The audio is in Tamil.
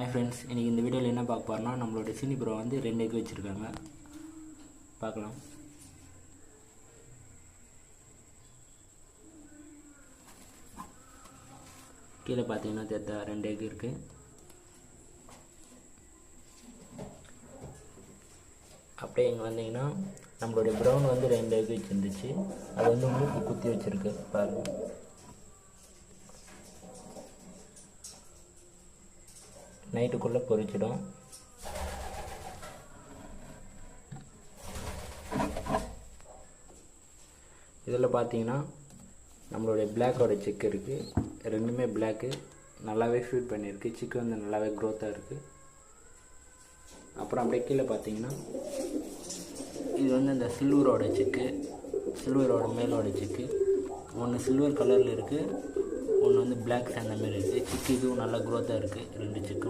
ஹாய் ஃப்ரெண்ட்ஸ், இன்றைக்கி இந்த வீடியோவில் என்ன பார்க்க போகிறோம்னா நம்மளோட சீனி ப்ரோ வந்து 2 எக் வச்சுருக்காங்க. பார்க்கலாம். கீழே பார்த்தீங்கன்னா 2 எக் இருக்குது. அப்படியே இங்கே வந்தீங்கன்னா நம்மளுடைய ப்ரௌன் வந்து 2 எக் வச்சுருந்துச்சு. அது வந்து மூக்கு குத்தி வச்சுருக்கு பாருங்கள். நைட்டுக்குள்ளே பொரிச்சிடும். இதில் பார்த்தீங்கன்னா நம்மளுடைய பிளாக்கோட சிக்கு இருக்குது. ரெண்டுமே பிளாக்கு, நல்லாவே ஃபீட் பண்ணியிருக்கு. சிக்கு வந்து நல்லாவே க்ரோத்தாக இருக்குது. அப்புறம் அப்படியே கீழே பார்த்தீங்கன்னா இது வந்து இந்த சில்வரோட சிக்கு, சில்வரோட மேலோட சிக்கு. ஒன்று சில்வர் கலரில் இருக்குது, ஒன்று வந்து பிளாக் சேர்ந்த மாதிரி இருக்குது. சிக்கு இதுவும் நல்லா க்ரோத்தாக இருக்குது, 2 சிக்கும்.